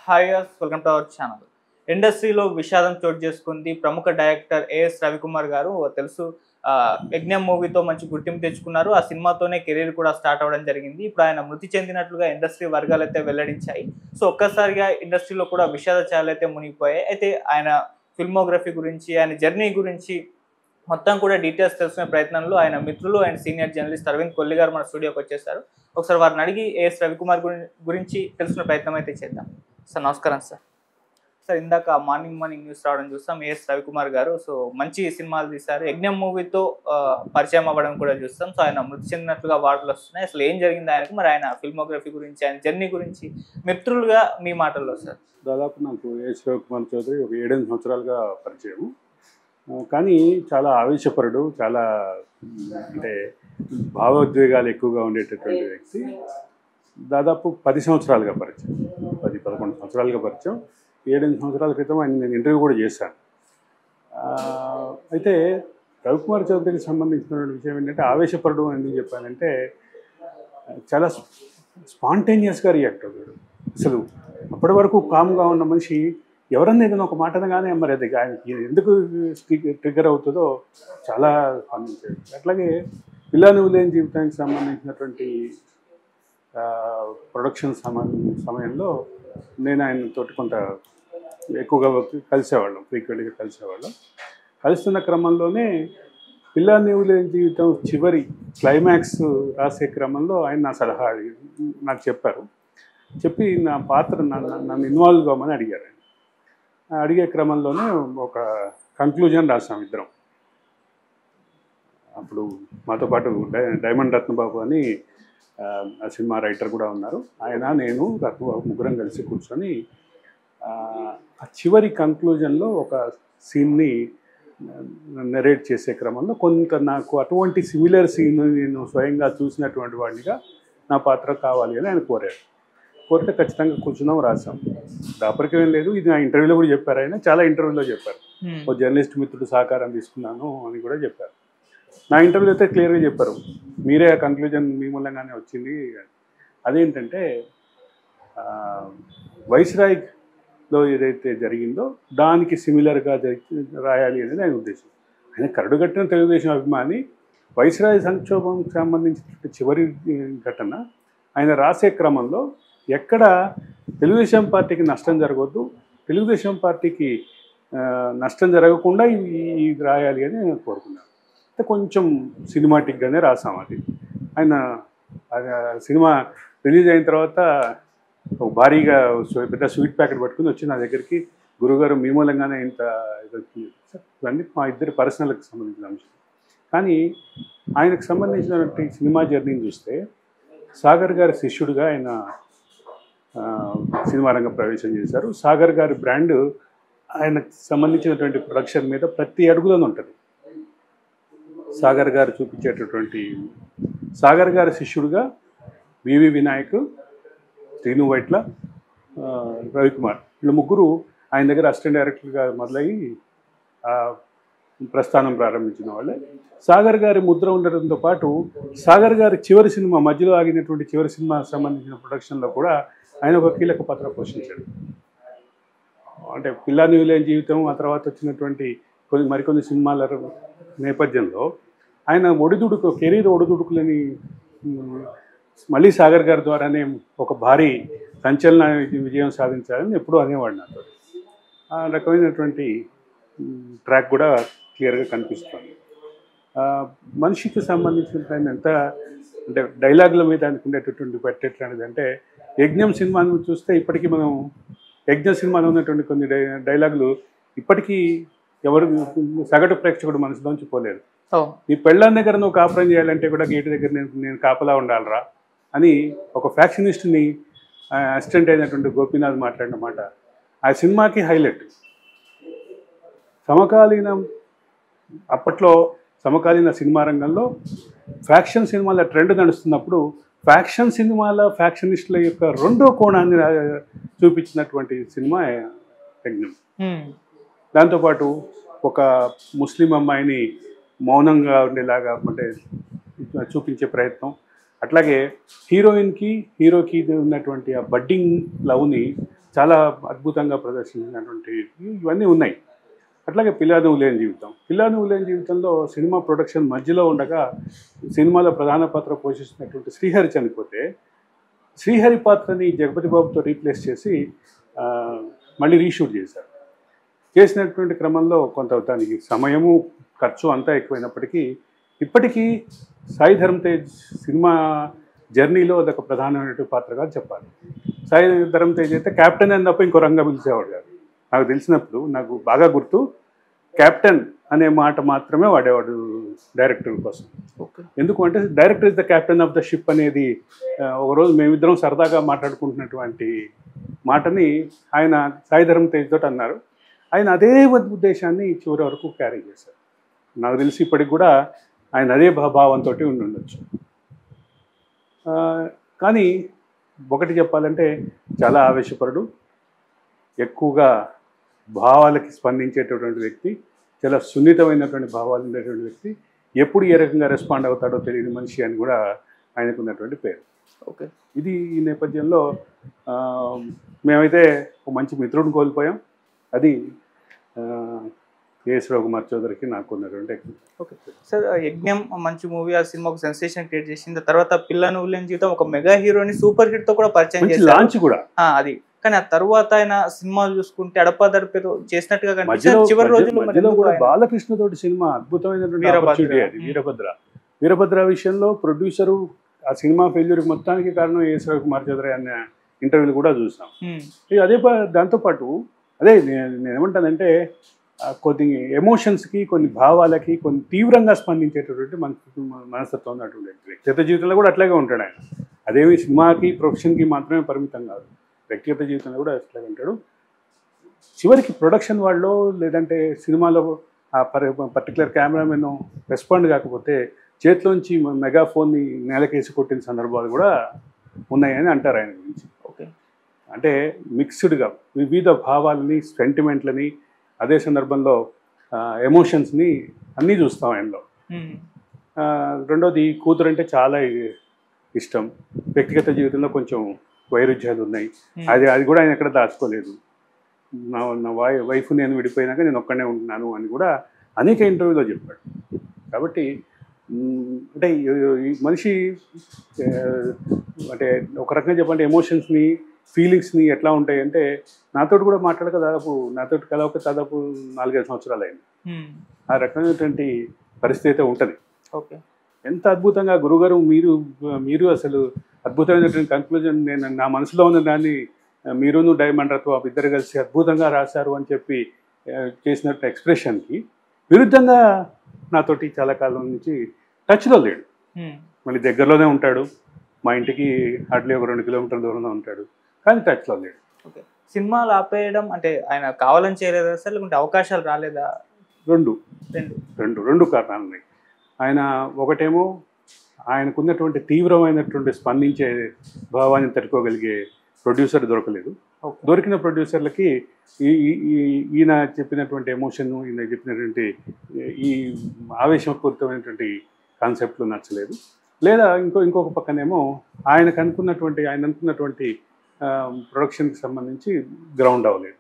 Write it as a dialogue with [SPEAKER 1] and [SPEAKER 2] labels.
[SPEAKER 1] Hi welcome to our channel. ఇండస్ట్రీలో విషాదం చోటు చేసుకుంది ప్రముఖ డైరెక్టర్ ఏఎస్ రవికుమార్ గారు. తెలుసు, యజ్ఞం మూవీతో మంచి గుర్తింపు తెచ్చుకున్నారు. ఆ సినిమాతోనే కెరీర్ కూడా స్టార్ట్ అవ్వడం జరిగింది. ఇప్పుడు ఆయన మృతి చెందినట్లుగా ఇండస్ట్రీ వర్గాలైతే వెల్లడించాయి. సో ఒక్కసారిగా ఇండస్ట్రీలో కూడా విషాద ఛాయలైతే మునిగిపోయాయి. అయితే ఆయన ఫిల్మోగ్రఫీ గురించి, ఆయన జర్నీ గురించి మొత్తం కూడా డీటెయిల్స్ తెలుసుకునే ప్రయత్నంలో ఆయన మిత్రులు and senior journalist Aravind Kolli గారు మన స్టూడియోకి వచ్చేసారు. ఒకసారి వారిని అడిగి ఏఎస్ రవికుమార్ గురించి తెలుసుకునే ప్రయత్నం అయితే చేద్దాం. సార్ నమస్కారం సార్. సార్ ఇందాక మార్నింగ్ న్యూస్ రావడం చూస్తాం, ఏఎస్ రవికుమార్ గారు సో మంచి సినిమాలు తీశారు. యజ్ఞం మూవీతో పరిచయం అవ్వడం కూడా చూస్తాం. సో ఆయన మృతి చెందినట్లుగా వార్తలు వస్తున్నాయి. అసలు ఏం జరిగింది ఆయనకు, మరి ఆయన ఫిల్మోగ్రఫీ గురించి, ఆయన జర్నీ గురించి మిత్రులుగా మీ మాటల్లో సార్.
[SPEAKER 2] దాదాపు నాకు ఏఎస్ రవికుమార్ చౌదరి ఒక 7-8 సంవత్సరాలుగా పరిచయం. కానీ చాలా ఆవేశపరుడు, చాలా అంటే భావోద్వేగాలు ఎక్కువగా ఉండేటటువంటి వ్యక్తి. దాదాపు 10 సంవత్సరాలుగా పరిచయం, 10-11 సంవత్సరాలుగా పరిచయం. 7-8 సంవత్సరాల క్రితం ఆయన నేను ఇంటర్వ్యూ కూడా చేశాను. అయితే రవికుమార్ చౌదరికి సంబంధించినటువంటి విషయం ఏంటంటే, ఆవేశపరుడు అని ఎందుకు చెప్పానంటే, చాలా స్పాంటేనియస్గా రియాక్ట్ అవుతాడు. అసలు అప్పటి వరకు కామ్గా ఉన్న మనిషి ఎవరన్నా ఏదైనా ఒక మాట అనగానే మరి అది ఆయనకి ఎందుకు ట్రిగ్గర్ అవుతుందో చాలా స్పందించాడు. అట్లాగే పిల్ల నువ్వు లేని జీవితానికి సంబంధించినటువంటి ప్రొడక్షన్ సమయంలో నేను ఆయనతోటి కొంత ఎక్కువగా కలిసేవాళ్ళం, ఫ్రీక్వెంట్గా కలిసేవాళ్ళం. కలుస్తున్న క్రమంలోనే పిల్ల నువ్వు లేని జీవితం చివరి క్లైమాక్స్ రాసే క్రమంలో ఆయన నా సలహా నాకు చెప్పారు. చెప్పి నా పాత్ర నన్ను ఇన్వాల్వ్ అవ్వమని అడిగారు. అడిగే క్రమంలోనే ఒక కంక్లూజన్ రాసాం ఇద్దరం. అప్పుడు మాతో పాటు డైమండ్ రత్నబాబు అని ఆ సినిమా రైటర్ కూడా ఉన్నారు. ఆయన, నేను, రత్నబాబు ముగ్గురం కలిసి కూర్చొని ఆ చివరి కంక్లూజన్లో ఒక సీన్ని నెరేట్ చేసే క్రమంలో కొంత నాకు అటువంటి సిమిలర్ సీన్ నేను స్వయంగా చూసినటువంటి వాడినిగా నా పాత్ర కావాలి అని ఆయన కోరారు. కోరితే ఖచ్చితంగా కూర్చున్నాం, రాసాం. దాపరికం లేదు. ఇది నా ఇంటర్వ్యూలో కూడా చెప్పారు. ఆయన చాలా ఇంటర్వ్యూలో చెప్పారు. ఓ జర్నలిస్ట్ మిత్రుడు సహకారం తీసుకున్నాను అని కూడా చెప్పారు. నా ఇంటర్వ్యూలో అయితే క్లియర్గా చెప్పారు, మీరే ఆ కంక్లూజన్ మీ మూలంగానే వచ్చింది. అదేంటంటే, వైస్రాయ్లో ఏదైతే జరిగిందో దానికి సిమిలర్గా రాయాలి అనేది ఆయన ఉద్దేశం. ఆయన కరడుగట్టిన తెలుగుదేశం అభిమాని. వైస్రాయ్ సంక్షోభంకి సంబంధించిన చివరి ఘటన ఆయన రాసే క్రమంలో ఎక్కడ తెలుగుదేశం పార్టీకి నష్టం జరగవద్దు, తెలుగుదేశం పార్టీకి నష్టం జరగకుండా ఇవి రాయాలి అని నేను కోరుకున్నాను. అంటే కొంచెం సినిమాటిక్గానే రాసాం అది. ఆయన సినిమా రిలీజ్ అయిన తర్వాత ఒక భారీగా పెద్ద స్వీట్ ప్యాకెట్ పట్టుకుని వచ్చి నా దగ్గరికి, గురుగారు మీ మూలంగానే ఇంత ఇవన్నీ మా ఇద్దరి పర్సనల్కి సంబంధించిన అంశం. కానీ ఆయనకు సంబంధించినటువంటి సినిమా జర్నీని చూస్తే, సాగర్ గారి శిష్యుడిగా ఆయన సినిమా రంగం ప్రవేశం చేశారు. సాగర్ గారి బ్రాండ్ ఆయనకు సంబంధించినటువంటి ప్రొడక్షన్ మీద ప్రతి అడుగులోనూ ఉంటుంది. సాగర్ గారు చూపించేటటువంటి, సాగర్ గారి శిష్యుడిగా వివి వినాయక్, శ్రీను వైట్ల, రవికుమార్, వీళ్ళు ముగ్గురు ఆయన దగ్గర అసిస్టెంట్ డైరెక్టర్గా మొదలయ్యి ప్రస్థానం ప్రారంభించిన వాళ్ళే. సాగర్ గారి ముద్ర ఉండడంతో పాటు సాగర్ గారి చివరి సినిమా, మధ్యలో ఆగినటువంటి చివరి సినిమా సంబంధించిన ప్రొడక్షన్లో కూడా ఆయన ఒక కీలక పాత్ర పోషించాడు. అంటే పిల్ల నువ్వు లేని జీవితం, ఆ తర్వాత వచ్చినటువంటి మరికొన్ని సినిమాల నేపథ్యంలో ఆయన కెరీర్ ఒడిదుడుకులని మళ్ళీ సాగర్ గారి ద్వారానే ఒక భారీ సంచలన విజయం సాధించాలని ఎప్పుడూ అనేవాడు నాతో. ఆ రకమైనటువంటి ట్రాక్ కూడా క్లియర్గా కనిపిస్తుంది. మనిషికి సంబంధించిన ఎంత అంటే డైలాగుల మీద అనుకునేటటువంటి పెట్టేట్లాంటిది అంటే, యజ్ఞం సినిమాను చూస్తే ఇప్పటికీ మనం యజ్ఞం సినిమాలో ఉన్నటువంటి కొన్ని డైలాగులు ఇప్పటికీ ఎవరు సగటు ప్రేక్షకుడు మనసులోంచి పోలేదు. నీ పెళ్ళాం దగ్గర నువ్వు కాపురం చేయాలంటే కూడా గేటు దగ్గర నేను కాపలా ఉండాలరా అని ఒక ఫ్యాక్షనిస్ట్ని అసిస్టెంట్ అయినటువంటి గోపీనాథ్ మాట్లాడిన మాట ఆ సినిమాకి హైలైట్. అప్పట్లో సమకాలీన సినిమా రంగంలో ఫ్యాక్షన్ సినిమాల ట్రెండ్ నడుస్తున్నప్పుడు ఫ్యాక్షనిస్టుల యొక్క రెండో కోణాన్ని చూపించినటువంటి సినిమా యజ్ఞం. దాంతోపాటు ఒక ముస్లిం అమ్మాయిని మౌనంగా ఉండేలాగా అంటే చూపించే ప్రయత్నం, అట్లాగే హీరోకి ఉన్నటువంటి ఆ బడ్డింగ్ లవ్ని చాలా అద్భుతంగా ప్రదర్శించినటువంటి ఇవన్నీ ఉన్నాయి. అట్లాగే పిల్లా నువ్వు లేని జీవితం. పిల్లా నువ్వు లేని జీవితంలో సినిమా ప్రొడక్షన్ మధ్యలో ఉండగా సినిమాలో ప్రధాన పాత్ర పోషిస్తున్నటువంటి శ్రీహరి చనిపోతే శ్రీహరి పాత్రని జగపతి బాబుతో రీప్లేస్ చేసి మళ్ళీ రీషూట్ చేశారు. చేసినటువంటి క్రమంలో కొంత దానికి సమయము ఖర్చు అంతా ఎక్కువైనప్పటికీ ఇప్పటికీ సాయి ధరమ్ తేజ్ సినిమా జర్నీలో అదొక ప్రధానమైనటువంటి పాత్రగా చెప్పాలి. సాయి ధరమ్ తేజ్ అయితే కెప్టెన్ అని తప్ప ఇంకో రంగా పిలిచేవాడు కాదు. నాకు తెలిసినప్పుడు నాకు బాగా గుర్తు, కెప్టెన్ అనే మాట మాత్రమే వాడేవాడు డైరెక్టర్ కోసం. ఎందుకు అంటే director is the captain of the ship అనేది ఒకరోజు మేమిద్దరం సరదాగా మాట్లాడుకుంటున్నటువంటి మాటని ఆయన సాయి ధరమ్ తేజ్ తోటి అన్నారు. ఆయన అదే ఉద్దేశాన్ని చివరి వరకు క్యారీ చేశారు. నాకు తెలిసి ఇప్పటికి కూడా ఆయన అదే భావంతో ఉండి ఉండొచ్చు. కానీ ఒకటి చెప్పాలంటే చాలా ఆవేశపరుడు, ఎక్కువగా భావాలకి స్పందించేటటువంటి వ్యక్తి, చాలా సున్నితమైనటువంటి భావాలు ఉండేటువంటి వ్యక్తి, ఎప్పుడు ఏ రకంగా రెస్పాండ్ అవుతాడో తెలియని మనిషి అని కూడా ఆయనకు ఉన్నటువంటి పేరు.
[SPEAKER 1] ఓకే,
[SPEAKER 2] ఇది ఈ నేపథ్యంలో మేమైతే ఒక మంచి మిత్రుడిని కోల్పోయాం. అది ఏఎస్ రవికుమార్ చౌదరికి నాకు ఉన్నటువంటి.
[SPEAKER 1] ఓకే సార్, యజ్ఞం మంచి మూవీ, ఆ సినిమా ఒక సెన్సేషన్ క్రియేట్ చేసింది. తర్వాత పిల్ల నువ్వు లేని జీవితం ఒక మెగా హీరోని సూపర్ హిట్ తో కూడా పరిచయం చేశారు,
[SPEAKER 2] లాంచ్ కూడా
[SPEAKER 1] అది. కానీ ఆ తర్వాత ఆయన సినిమాలు చూసుకుంటే అడపాదడపేదో చేసినట్టుగా కనిపించింది. చివరి రోజుల్లో
[SPEAKER 2] కూడా బాలకృష్ణ తోటి సినిమా అద్భుతమైనటువంటి ఆపర్చునిటీ అది. వీరభద్ర విషయంలో ప్రొడ్యూసరు ఆ సినిమా ఫెయిల్యూర్ మొత్తానికి కారణం ఏఎస్ రవికుమార్ చౌదరి అన్న ఇంటర్వ్యూలు కూడా చూసాం. అదే దాంతోపాటు అదే నేనేమంటానంటే కొన్ని ఎమోషన్స్కి, కొన్ని భావాలకి కొన్ని తీవ్రంగా స్పందించేటటువంటి మనస్తత్వం ఉన్నటువంటి వ్యక్తిగత జీవితంలో కూడా అట్లాగే ఉంటాడు ఆయన. అదేమి సినిమాకి ప్రొఫెషన్కి మాత్రమే పరిమితం కాదు, వ్యక్తిగత జీవితంలో కూడా అట్లాగే ఉంటాడు. చివరికి ప్రొడక్షన్ వాళ్ళు లేదంటే సినిమాలో ఆ పర్టికులర్ కెమెరామెన్ రెస్పాండ్ కాకపోతే చేతిలోంచి మెగాఫోన్ని నేలకేసి కొట్టిన సందర్భాలు కూడా ఉన్నాయని అంటారు ఆయన గురించి.
[SPEAKER 1] ఓకే,
[SPEAKER 2] అంటే మిక్స్డ్గా వివిధ భావాలని, సెంటిమెంట్లని, అదే సందర్భంలో ఎమోషన్స్ని అన్నీ చూస్తాం ఆయనలో. రెండోది కూతురు అంటే చాలా ఇష్టం, వ్యక్తిగత జీవితంలో కొంచెం వైరుధ్యాలు ఉన్నాయి. అది కూడా ఆయన ఎక్కడ దాచుకోలేదు. నా వైఫ్ నేను విడిపోయినాక నేను ఒక్కడే ఉంటున్నాను అని కూడా అనేక ఇంటర్వ్యూలో చెప్పాడు. కాబట్టి అంటే ఈ మనిషి అంటే ఒక రకంగా చెప్పంటే ఎమోషన్స్ని, ఫీలింగ్స్ని ఎట్లా ఉంటాయి అంటే నాతో కూడా మాట్లాడక నాతో కలవక దాదాపు 4-5 సంవత్సరాలు అయింది. ఆ రకమైనటువంటి పరిస్థితి అయితే ఉంటుంది.
[SPEAKER 1] ఓకే,
[SPEAKER 2] ఎంత అద్భుతంగా గురుగారు మీరు అసలు అద్భుతమైనటువంటి కన్క్లూజన్, నేను నా మనసులో ఉన్న దాన్ని మీరును డైమండ్ రత్వ ఇద్దరు కలిసి అద్భుతంగా రాశారు అని చెప్పి చేసినట్టు ఎక్స్ప్రెషన్కి విరుద్ధంగా నాతోటి చాలా కాలం నుంచి టచ్లో లేడు. మళ్ళీ దగ్గరలోనే ఉంటాడు, మా ఇంటికి హార్డ్లీ ఒక 2 కిలోమీటర్ల దూరంలో ఉంటాడు, కానీ టచ్లో లేడు.
[SPEAKER 1] ఓకే, సినిమాలు ఆపేయడం అంటే ఆయన కావాలని చేయలేదా సార్, లేకుంటే అవకాశాలు రాలేదా?
[SPEAKER 2] రెండు కారణాలు ఉన్నాయి. ఆయన ఒకటేమో ఆయనకున్నటువంటి తీవ్రమైనటువంటి స్పందించే భావాన్ని తట్టుకోగలిగే ప్రొడ్యూసర్ దొరకలేదు. దొరికిన ప్రొడ్యూసర్లకి ఈయన చెప్పినటువంటి ఎమోషన్, ఈయన చెప్పినటువంటి ఈ ఆవేశపూరితమైనటువంటి కాన్సెప్ట్లు నచ్చలేదు. లేదా ఇంకొక పక్కనేమో ఆయన అనుకున్నటువంటి ప్రొడక్షన్కి సంబంధించి గ్రౌండ్ అవ్వలేదు.